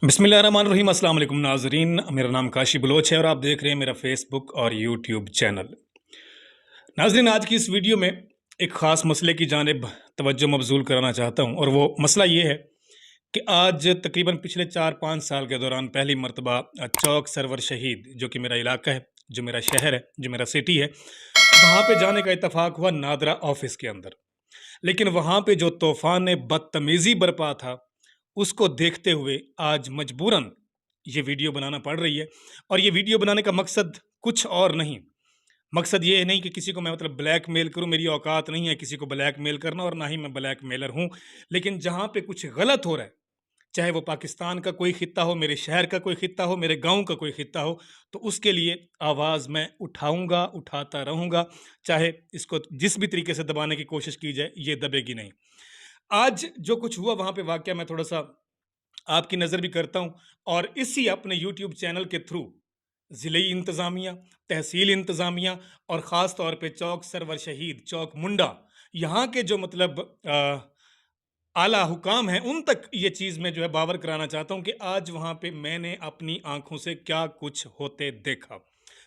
बिस्मिल्लाहिर्रहमानिर्रहीम। अस्सलाम वालेकुम नाजरीन, मेरा नाम काशी बलोच है और आप देख रहे हैं मेरा फेसबुक और यूट्यूब चैनल। नाजरीन, आज की इस वीडियो में एक ख़ास मसले की जानिब तवज्जो मबजूल कराना चाहता हूँ और वो मसला ये है कि आज तकरीबन पिछले 4-5 साल के दौरान पहली मरतबा चौक सरवर शहीद, जो कि मेरा इलाका है, जो मेरा शहर है, जो मेरा सिटी है, वहाँ पे जाने का इत्तफाक हुआ नादरा ऑफिस के अंदर। लेकिन वहाँ पे जो तूफ़ान बदतमीज़ी बरपा था, उसको देखते हुए आज मजबूरन ये वीडियो बनाना पड़ रही है। और ये वीडियो बनाने का मकसद कुछ और नहीं, मकसद ये नहीं कि किसी को मैं ब्लैकमेल करूँ, मेरी औकात नहीं है किसी को ब्लैकमेल करना और ना ही मैं ब्लैकमेलर हूँ। लेकिन जहाँ पे कुछ गलत हो रहा है, चाहे वो पाकिस्तान का कोई खित्ता हो, मेरे शहर का कोई खित्ता हो, मेरे गाँव का कोई खित्ता हो, तो उसके लिए आवाज़ मैं उठाऊँगा, उठाता रहूँगा। चाहे इसको जिस भी तरीके से दबाने की कोशिश की जाए, ये दबेगी नहीं। आज जो कुछ हुआ वहाँ पे वाक़या मैं थोड़ा-सा आपकी नज़र भी करता हूँ और इसी अपने यूट्यूब चैनल के थ्रू ज़िले इंतज़ामिया, तहसील इंतज़ामिया और ख़ास तौर पे चौक सरवर शहीद, चौक मुंडा, यहाँ के जो आला हुकाम हैं, उन तक ये चीज़ मैं जो है बावर कराना चाहता हूँ कि आज वहाँ पे मैंने अपनी आँखों से क्या कुछ होते देखा।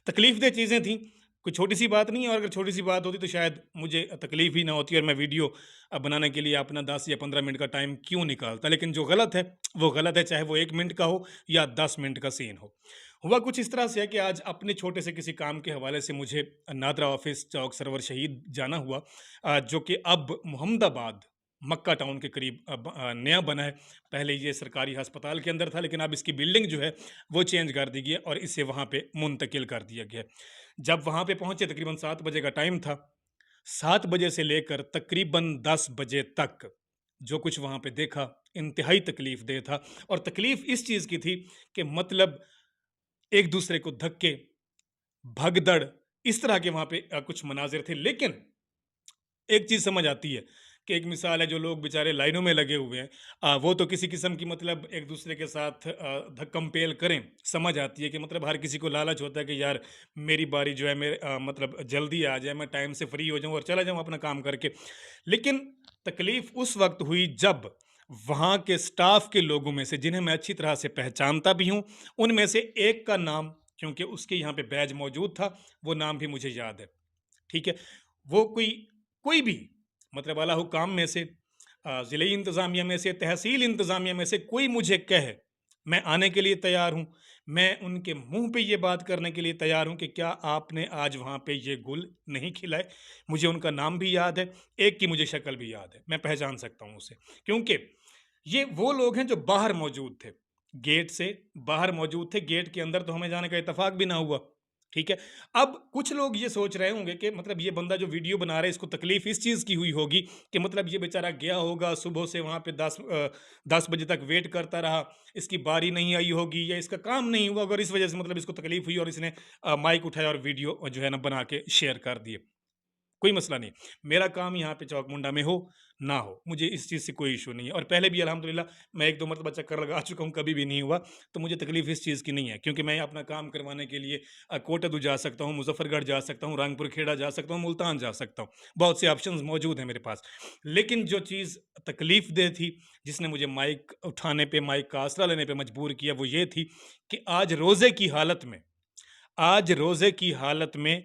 तकलीफ़देह चीज़ें थीं, कोई छोटी-सी बात नहीं है और अगर छोटी-सी बात होती तो शायद मुझे तकलीफ़ ही ना होती और मैं वीडियो बनाने के लिए अपना 10 या 15 मिनट का टाइम क्यों निकालता। लेकिन जो गलत है, वो गलत है, चाहे वो 1 मिनट का हो या 10 मिनट का सीन हो। हुआ कुछ इस तरह से है कि आज अपने छोटे से किसी काम के हवाले से मुझे नादरा ऑफ़िस चौक सरवर शहीद जाना हुआ, जो कि अब मुहम्मदाबाद मक्का टाउन के करीब अब नया बना है। पहले ये सरकारी अस्पताल के अंदर था, लेकिन अब इसकी बिल्डिंग जो है वो चेंज कर दी गई है और इसे वहाँ पे मुंतकिल कर दिया गया है। जब वहाँ पे पहुँचे तकरीबन 7 बजे का टाइम था। 7 बजे से लेकर तकरीबन 10 बजे तक जो कुछ वहाँ पे देखा, इंतहाई तकलीफ़देह था। और तकलीफ़ इस चीज़ की थी कि एक दूसरे को धक्के, भगदड़, इस तरह के वहाँ पे कुछ मनाज़िर थे। लेकिन एक चीज़ समझ आती है कि एक मिसाल है, जो लोग बेचारे लाइनों में लगे हुए हैं, वो तो किसी किस्म की एक दूसरे के साथ धक्कम-पेल करें, समझ आती है कि हर किसी को लालच होता है कि यार मेरी बारी जो है जल्दी आ जाए, मैं टाइम से फ्री हो जाऊँ और चला जाऊँ अपना काम करके। लेकिन तकलीफ़ उस वक़्त हुई जब वहाँ के स्टाफ़ के लोगों में से, जिन्हें मैं अच्छी तरह से पहचानता भी हूँ, उनमें से एक का नाम, क्योंकि उसके यहाँ पे बैज मौजूद था, वो नाम भी मुझे याद है। ठीक है? वो कोई कोई भी आला हुकाम में से, ज़िले इंतज़ामिया में से, तहसील इंतज़ामिया में से कोई मुझे कहे, मैं आने के लिए तैयार हूँ। मैं उनके मुँह पे ये बात करने के लिए तैयार हूँ कि क्या आपने आज वहाँ पे ये गुल नहीं खिलाए? मुझे उनका नाम भी याद है, एक की मुझे शक्ल भी याद है, मैं पहचान सकता हूँ उसे। क्योंकि ये वो लोग हैं जो बाहर मौजूद थे, गेट से बाहर मौजूद थे, गेट के अंदर तो हमें जाने का इत्तेफ़ाक भी ना हुआ। ठीक है? अब कुछ लोग ये सोच रहे होंगे कि ये बंदा जो वीडियो बना रहा है, इसको तकलीफ़ इस चीज़ की हुई होगी कि ये बेचारा गया होगा सुबह से वहाँ पे 10 बजे तक वेट करता रहा, इसकी बारी नहीं आई होगी या इसका काम नहीं हुआ होगा और इस वजह से इसको तकलीफ़ हुई और इसने माइक उठाया और वीडियो जो है ना बना के शेयर कर दिए। कोई मसला नहीं। मेरा काम यहाँ पे चौक मुंडा में हो, ना हो, मुझे इस चीज़ से कोई इश्यू नहीं है और पहले भी अल्हम्दुलिल्लाह मैं 1-2 मरतबा चक्कर लगा चुका हूँ, कभी भी नहीं हुआ, तो मुझे तकलीफ़ इस चीज़ की नहीं है, क्योंकि मैं अपना काम करवाने के लिए कोटद्दू जा सकता हूँ, मुज़फ़्फ़रगढ़ जा सकता हूँ, रंगपुर खेड़ा जा सकता हूँ, मुल्तान जा सकता हूँ। बहुत से ऑप्शंस मौजूद हैं मेरे पास। लेकिन जो चीज़ तकलीफ़देह थी, जिसने मुझे माइक उठाने पे, माइक का आसरा लेने पे मजबूर किया, वो ये थी कि आज रोज़े की हालत में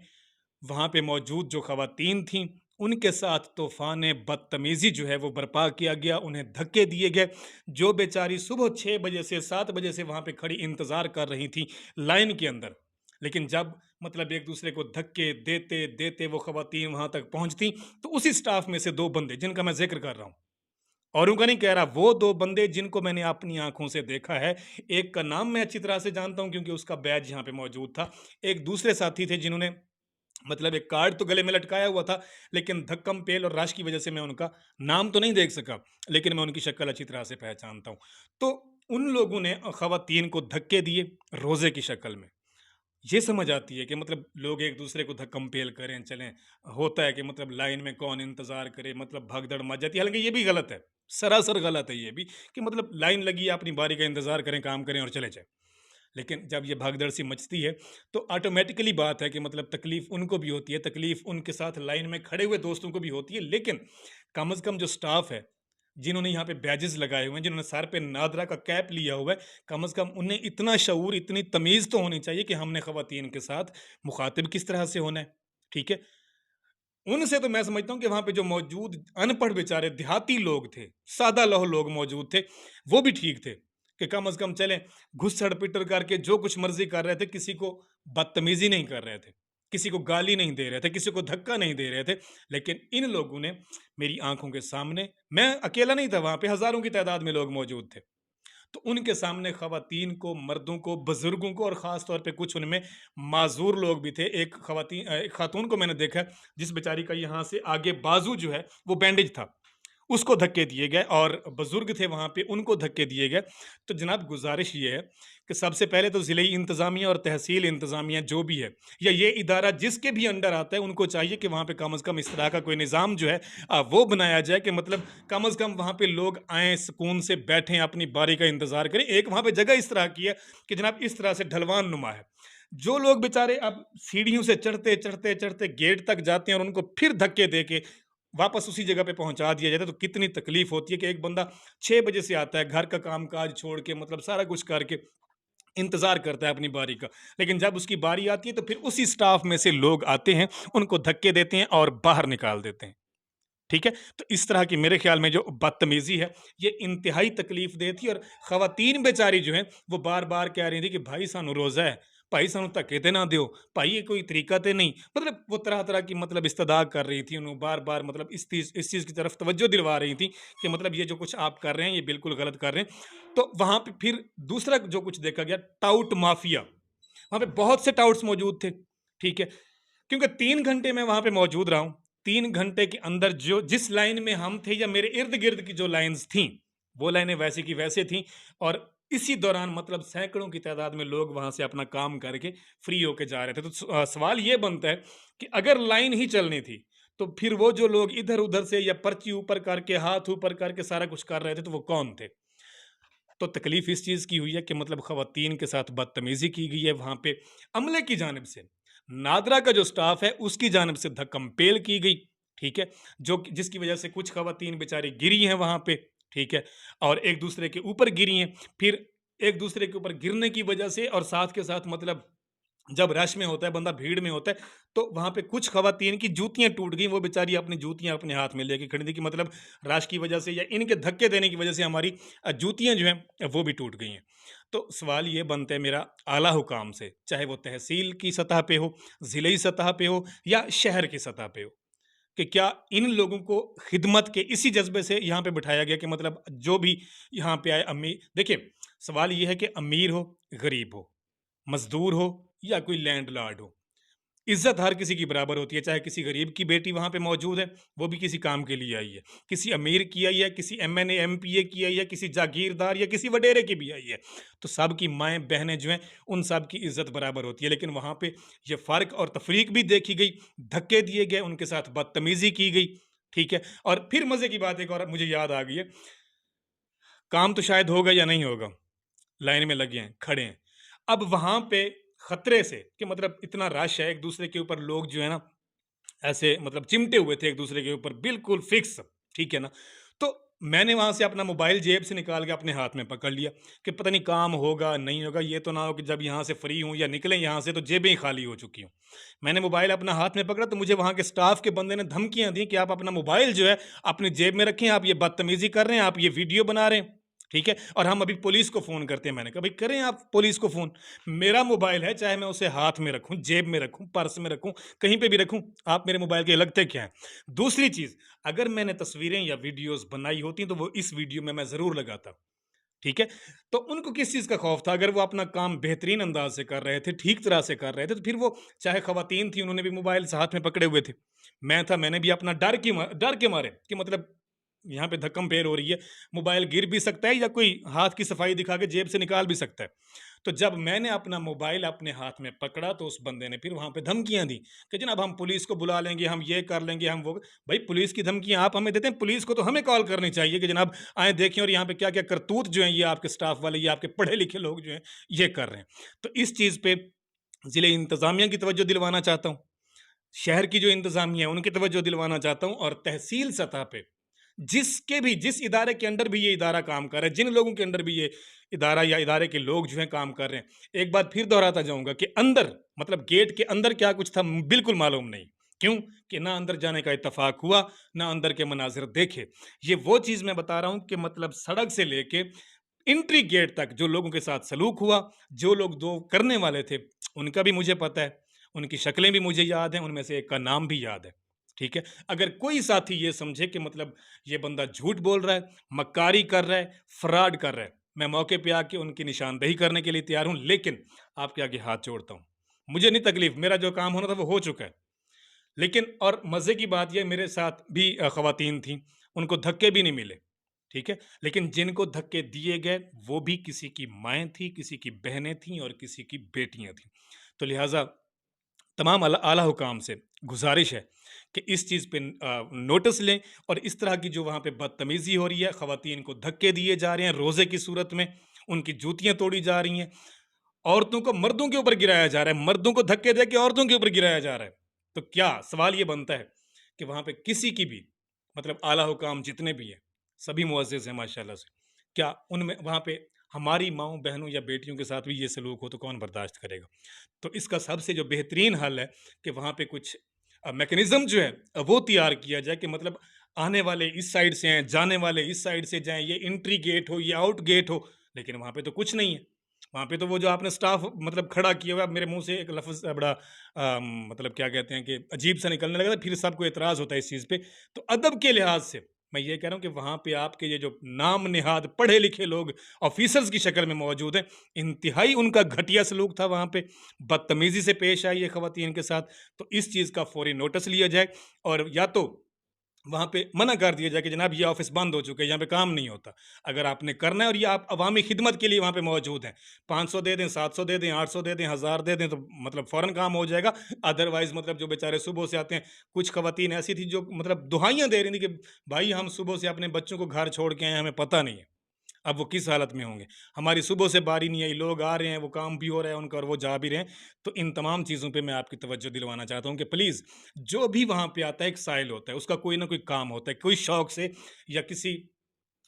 वहाँ पे मौजूद जो ख़वातीन थीं, उनके साथ तूफ़ान बदतमीज़ी जो है वो बर्पा किया गया, उन्हें धक्के दिए गए। जो बेचारी सुबह 6 बजे से 7 बजे से वहाँ पे खड़ी इंतज़ार कर रही थीं लाइन के अंदर। लेकिन जब एक दूसरे को धक्के देते-देते वो ख़वातीन वहाँ तक पहुँचतीं, तो उसी स्टाफ़ में से 2 बंदे, जिनका मैं ज़िक्र कर रहा हूँ, औरों का नहीं कह रहा, वो 2 बंदे जिनको मैंने अपनी आँखों से देखा है। एक का नाम मैं अच्छी तरह से जानता हूँ क्योंकि उसका बैज यहाँ पे मौजूद था। एक दूसरे साथी थे जिन्होंने एक कार्ड तो गले में लटकाया हुआ था, लेकिन धक्कम-पेल और रश की वजह से मैं उनका नाम तो नहीं देख सका, लेकिन मैं उनकी शक्ल अच्छी तरह से पहचानता हूँ। तो उन लोगों ने ख़वातीन को धक्के दिए रोज़े की शक्ल में। ये समझ आती है कि लोग एक-दूसरे को धक्कम-पेल करें, चलें। होता है कि लाइन में कौन इंतज़ार करे, भगदड़ मच जाती है। हालाँकि ये भी गलत है, सरासर गलत है ये भी कि लाइन लगी है, अपनी बारी का इंतज़ार करें, काम करें और चले जाएँ। लेकिन जब ये भागदड़ सी मचती है, तो ऑटोमेटिकली बात है कि तकलीफ़ उनको भी होती है, तकलीफ़ उनके साथ लाइन में खड़े हुए दोस्तों को भी होती है। लेकिन कम से कम जो स्टाफ़ है, जिन्होंने यहाँ पे बैजेस लगाए हुए हैं, जिन्होंने सर पे नादरा का कैप लिया हुआ है, कम से कम उन्हें इतना शऊर, इतनी तमीज़ तो होनी चाहिए कि हमने ख़वातीन के साथ मुख़ातिब किस तरह से होना है, ठीक है? उनसे तो मैं समझता हूँ कि वहाँ पे जो मौजूद अनपढ़ बेचारे देहाती लोग थे, सादा लौह लोग मौजूद थे, वो भी ठीक थे कि कम से कम चलें, घुसड़-पिटड़ करके जो कुछ मर्ज़ी कर रहे थे, किसी को बदतमीज़ी नहीं कर रहे थे, किसी को गाली नहीं दे रहे थे, किसी को धक्का नहीं दे रहे थे। लेकिन इन लोगों ने मेरी आँखों के सामने, मैं अकेला नहीं था वहाँ पे, हज़ारों की तादाद में लोग मौजूद थे। तो उनके सामने ख़वातीन को, मर्दों को, बुज़ुर्गों को और ख़ास तौर पे कुछ उनमें माज़ूर लोग भी थे। एक ख़ातून को मैंने देखा जिस बेचारी का यहाँ से आगे बाजू जो है वो बैंडेज था, उसको धक्के दिए गए और बुज़ुर्ग थे वहाँ पे उनको धक्के दिए गए। तो जनाब गुज़ारिश ये है कि सबसे पहले तो ज़िले इंतज़ामिया और तहसील इंतज़ामिया जो भी है या ये इदारा जिसके भी अंडर आता है उनको चाहिए कि वहाँ पे कम से कम इस तरह का कोई निज़ाम जो है वो बनाया जाए कि मतलब कम से कम वहाँ पे लोग आएँ, सुकून से बैठें, अपनी बारी का इंतज़ार करें। एक वहाँ पे जगह इस तरह की है कि जनाब इस तरह से ढलवान नुमा है। जो लोग बेचारे अब सीढ़ियों से चढ़ते, चढ़ते, चढ़ते गेट तक जाते हैं और उनको फिर धक्के दे के वापस उसी जगह पे पहुँचा दिया जाता है, तो कितनी तकलीफ़ होती है कि एक बंदा 6 बजे से आता है, घर का काम-काज छोड़ के मतलब सारा कुछ करके इंतज़ार करता है अपनी बारी का। लेकिन जब उसकी बारी आती है तो फिर उसी स्टाफ में से लोग आते हैं, उनको धक्के देते हैं और बाहर निकाल देते हैं। ठीक है? तो इस तरह की मेरे ख़्याल में जो बदतमीज़ी है, ये इंतहाई तकलीफ़देह थी और ख़वातीन बेचारी जो हैं, वो बार-बार कह रही थी कि भाई सानू रोज़ा है, भाई सानू धक्के ते ना दियो, भाई ये कोई तरीका ते नहीं। मतलब वो तरह-तरह की मतलब इस्तदा कर रही थी, उन्होंने बार-बार मतलब इस चीज़ की तरफ तवज्जो दिलवा रही थी कि मतलब ये जो कुछ आप कर रहे हैं, ये बिल्कुल गलत कर रहे हैं। तो वहाँ पे फिर दूसरा जो कुछ देखा गया, टाउट माफ़िया। वहाँ पे बहुत से टाउट्स मौजूद थे, ठीक है? क्योंकि 3 घंटे मैं वहाँ पे मौजूद रहा हूँ। 3 घंटे के अंदर जो जिस लाइन में हम थे या मेरे इर्द-गिर्द की जो लाइन्स थीं, वो लाइनें वैसी की वैसे थीं और इसी दौरान मतलब सैकड़ों की तादाद में लोग वहाँ से अपना काम करके फ्री होके जा रहे थे। तो सवाल ये बनता है कि अगर लाइन ही चलनी थी, तो फिर वो जो लोग इधर-उधर से या पर्ची ऊपर करके, हाथ ऊपर करके सारा कुछ कर रहे थे, तो वो कौन थे? तो तकलीफ इस चीज़ की हुई है कि मतलब ख़वातीन के साथ बदतमीज़ी की गई है वहाँ पे अमले की जानिब से। नादरा का जो स्टाफ़ है उसकी जानिब से धक्कम-पेल की गई, ठीक है? जो जिसकी वज़ह से कुछ ख़वातीन बेचारी गिरी हैं वहाँ पे, ठीक है? और एक-दूसरे के ऊपर गिरी हैं। फिर एक-दूसरे के ऊपर गिरने की वज़ह से और साथ के साथ मतलब जब रश में होता है, बंदा भीड़ में होता है, तो वहाँ पे कुछ ख़वातीन की जूतियाँ टूट गईं, वो बेचारी अपनी जूतियाँ अपने हाथ में लेके खड़ी थी कि मतलब रश की वजह से या इनके धक्के देने की वजह से हमारी जूतियाँ जो हैं, वो भी टूट गई हैं। तो सवाल ये बनता है मेरा आला हुकाम से, चाहे वो तहसील की सतह पे हो, ज़िले सतह पे हो या शहर की सतह पे हो, कि क्या इन लोगों को खिदमत के इसी जज़्बे से यहाँ पे बिठाया गया कि मतलब जो भी यहाँ पे आए देखिए, सवाल ये है कि अमीर हो, गरीब हो, मज़दूर हो या कोई लैंडलॉर्ड हो, इज़्ज़त हर किसी की बराबर होती है, चाहे किसी गरीब की बेटी वहाँ पे मौजूद है, वो भी किसी काम के लिए आई है। किसी अमीर की आई है, किसी एमएनए, एमपीए की आई है, किसी जागीरदार या किसी वडेरे की भी आई है। तो सब की माएँ, बहनें जो हैं, उन सब की इज़्ज़त बराबर होती है। लेकिन वहाँ पे ये फ़र्क और तफ़रीक भी देखी गई, धक्के दिए गए, उनके साथ बदतमीज़ी की गई, ठीक है? और फिर मज़े की बात एक और मुझे याद आ गई है, काम तो शायद होगा या नहीं होगा, लाइन में लगे हैं, खड़े हैं। अब वहाँ पे खतरे से कि मतलब इतना रश है, एक-दूसरे के ऊपर लोग जो है ना, ऐसे मतलब चिमटे हुए थे एक-दूसरे के ऊपर बिल्कुल फिक्स, ठीक है ना? तो मैंने वहाँ से अपना मोबाइल जेब से निकाल के अपने हाथ में पकड़ लिया कि पता नहीं काम होगा, नहीं होगा, ये तो ना हो कि जब यहाँ से फ्री हूँ या निकलें यहाँ से तो जेबें ही खाली हो चुकी हों। मैंने मोबाइल अपना हाथ में पकड़ा तो मुझे वहाँ के स्टाफ के बंदे ने धमकियाँ दी कि आप अपना मोबाइल जो है अपनी जेब में रखें, आप ये बदतमीज़ी कर रहे हैं, आप ये वीडियो बना रहे हैं। ठीक है? और हम अभी पुलिस को फ़ोन करते हैं। मैंने कहा, "भई करें आप पुलिस को फ़ोन। मेरा मोबाइल है, चाहे मैं उसे हाथ में रखूँ, जेब में रखूँ, पर्स में रखूँ, कहीं पे भी रखूँ, आप मेरे मोबाइल के लगते क्या हैं?" दूसरी चीज़, अगर मैंने तस्वीरें या वीडियोज़ बनाई होती तो वो इस वीडियो में मैं ज़रूर लगाता। ठीक है? तो उनको किस चीज़ का खौफ था? अगर वो अपना काम बेहतरीन अंदाज़ से कर रहे थे, ठीक तरह से कर रहे थे, तो फिर वो चाहे ख़वातीन थी, उन्होंने भी मोबाइल साथ में पकड़े हुए थे। मैं था, मैंने भी अपना डर के मारे कि मतलब यहाँ पे धक्कम-पेर हो रही है, मोबाइल गिर भी सकता है या कोई हाथ की सफाई दिखा के जेब से निकाल भी सकता है। तो जब मैंने अपना मोबाइल अपने हाथ में पकड़ा, तो उस बंदे ने फिर वहाँ पे धमकियाँ दी कि जनाब हम पुलिस को बुला लेंगे, हम ये कर लेंगे, हम वो। भाई पुलिस की धमकियाँ आप हमें देते हैं, पुलिस को तो हमें कॉल करनी चाहिए कि जनाब आएँ देखें और यहाँ पे क्या-क्या करतूत जो हैं ये आपके स्टाफ वाले, ये आपके पढ़े-लिखे लोग जो हैं, ये कर रहे हैं। तो इस चीज़ पे ज़िले इंतज़ामिया की तवज्जो दिलवाना चाहता हूँ। शहर की जो इंतज़ामिया है, उनकी तवज्जो दिलवाना चाहता हूँ और तहसील सतह पे जिस इदारे के अंडर भी ये इदारा काम कर रहा है, जिन लोगों के अंडर भी ये इदारा या इदारे के लोग जो हैं काम कर रहे हैं, एक बात फिर दोहराता जाऊँगा कि अंदर मतलब गेट के अंदर क्या कुछ था बिल्कुल मालूम नहीं। क्यों? कि ना अंदर जाने का इत्तेफ़ाक हुआ, ना अंदर के मनाज़िर देखे। ये वो चीज़ मैं बता रहा हूँ कि मतलब सड़क से लेके एंट्री गेट तक जो लोगों के साथ सलूक हुआ, जो लोग 2 करने वाले थे, उनका भी मुझे पता है, उनकी शक्लें भी मुझे याद हैं, उनमें से एक का नाम भी याद है, ठीक है? अगर कोई साथी ये समझे कि मतलब ये बंदा झूठ बोल रहा है, मक्कारी कर रहा है, फ्रॉड कर रहा है, मैं मौके पे आके उनकी निशानदेही करने के लिए तैयार हूँ, लेकिन आपके आगे हाथ जोड़ता हूँ। मुझे नहीं तकलीफ़, मेरा जो काम होना था वो हो चुका है। लेकिन और मज़े की बात ये मेरे साथ भी ख़वातीन थीं, उनको धक्के भी नहीं मिले, ठीक है? लेकिन जिनको धक्के दिए गए, वो भी किसी की माएँ थीं, किसी की बहनें थीं और किसी की बेटियाँ थीं। तो लिहाज़ा तमाम आला हुकाम से गुज़ारिश है कि इस चीज़ पे नोटिस लें और इस तरह की जो वहाँ पे बदतमीज़ी हो रही है, ख़वातीन को धक्के दिए जा रहे हैं रोज़े की सूरत में, उनकी जूतियाँ तोड़ी जा रही हैं, औरतों को मर्दों के ऊपर गिराया जा रहा है, मर्दों को धक्के दे के औरतों के ऊपर गिराया जा रहा है। तो क्या सवाल ये बनता है कि वहाँ पे किसी की भी मतलब आला हुकाम जितने भी हैं, सभी मुअज़्ज़िज़ हैं माशाअल्लाह से, क्या उनमें वहाँ पे हमारी माँओं, बहनों या बेटियों के साथ भी ये सलूक हो तो कौन बर्दाश्त करेगा? तो इसका सबसे जो बेहतरीन हल है कि वहाँ पे कुछ मैकेनिज़्म जो है वो तैयार किया जाए कि मतलब आने वाले इस साइड से हैं, जाने वाले इस साइड से जाएँ, ये एंट्री गेट हो, ये आउट गेट हो, लेकिन वहाँ पे तो कुछ नहीं है। वहाँ पे तो वो जो आपने स्टाफ मतलब खड़ा किया हुआ है, मेरे मुँह से एक लफ़्ज़ बड़ा मतलब क्या कहते हैं कि अजीब-सा निकलने लगा था, फिर सबको एतराज़ होता है इस चीज़ पे। तो अदब के लिहाज़ से मैं ये कह रहा हूँ कि वहाँ पे आपके ये जो नाम निहाद पढ़े-लिखे लोग ऑफ़िसर्स की शक्ल में मौजूद हैं, इंतहाई उनका घटिया सलूक था वहाँ पे, बदतमीज़ी से पेश आई है ख़वातीन के साथ। तो इस चीज़ का फ़ौरी नोटिस लिया जाए और या तो वहाँ पे मना कर दिया जाए कि जनाब ये ऑफ़िस बंद हो चुके हैं, यहाँ पे काम नहीं होता। अगर आपने करना है और ये आप अवामी खिदमत के लिए वहाँ पे मौजूद हैं, 500 दे दें, 700 दे दें, 800 दे दें, 1000 दे दें तो मतलब फ़ौरन काम हो जाएगा। अदरवाइज़ मतलब जो बेचारे सुबह से आते हैं, कुछ ख़वातीन ऐसी थी जो मतलब दुहाइयाँ दे रही थी कि भाई हम सुबह से अपने बच्चों को घर छोड़ के आए हैं, हमें पता नहीं है। अब वो किस हालत में होंगे? हमारी सुबह से बारी नहीं आई, लोग आ रहे हैं, वो काम भी हो रहा है उनका और वो जा भी रहे हैं। तो इन तमाम चीज़ों पे मैं आपकी तवज्जो दिलवाना चाहता हूँ कि प्लीज़ जो भी वहाँ पे आता है एक साइल होता है, उसका कोई ना कोई काम होता है, कोई शौक से या किसी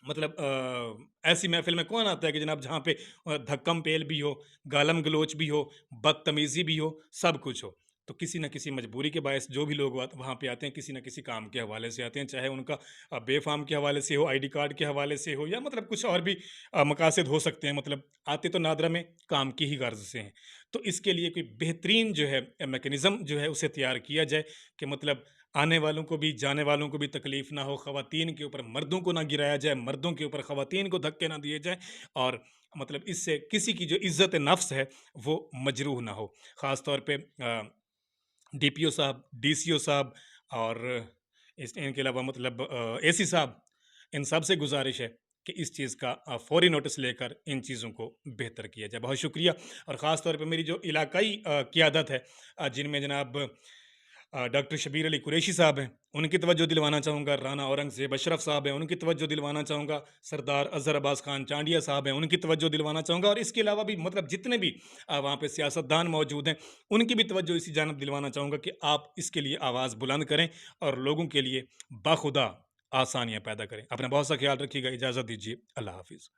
मतलब ऐसी महफ़िल में कौन आता है कि जनाब जहाँ पे धक्कम-पेल भी हो, गालम-गलोच भी हो, बदतमीज़ी भी हो, सब कुछ हो। तो किसी न किसी मजबूरी के बायस जो भी लोग वहाँ पे आते हैं, किसी न किसी काम के हवाले से आते हैं, चाहे उनका बेफ़ाम के हवाले से हो, आईडी कार्ड के हवाले से हो या मतलब कुछ और भी मकासद हो सकते हैं, मतलब आते तो नादरा में काम की ही गर्ज़ से हैं। तो इसके लिए कोई बेहतरीन जो है मैकेनिज़्म जो है उसे तैयार किया जाए कि मतलब आने वालों को भी, जाने वालों को भी तकलीफ़ ना हो, ख़वातीन के ऊपर मर्दों को ना गिराया जाए, मर्दों के ऊपर ख़वातीन को धक्के ना दिए जाएँ और मतलब इससे किसी की जो इज़्ज़त नफ़्स है, वो मजरूह ना हो। ख़ास तौर पे डीपीओ साहब, डीसीओ साहब और इनके अलावा मतलब एसी साहब, इन सब से गुज़ारिश है कि इस चीज़ का फ़ौरी नोटिस लेकर इन चीज़ों को बेहतर किया जाए। बहुत शुक्रिया और ख़ास तौर पे मेरी जो इलाकाई क़ियादत है जिनमें जनाब डॉक्टर शबीर अली कुरैशी साहब हैं, उनकी तवज्जो दिलवाना चाहूँगा, राना औरंगज़ेब अशरफ साहब हैं, उनकी तवज्जो दिलवाना चाहूँगा, सरदार अज़हर अब्बास खान चांडिया साहब हैं, उनकी तवज्जो दिलवाना चाहूँगा और इसके अलावा भी मतलब जितने भी वहाँ पे सियासतदान मौजूद हैं, उनकी भी तवज्जो इसी जानब दिलवाना चाहूँगा कि आप इसके लिए आवाज़ बुलंद करें और लोगों के लिए बाखुदा आसानियाँ पैदा करें। अपना बहुत सा ख्याल रखिएगा, इजाज़त दीजिए, अल्लाह हाफ़िज़।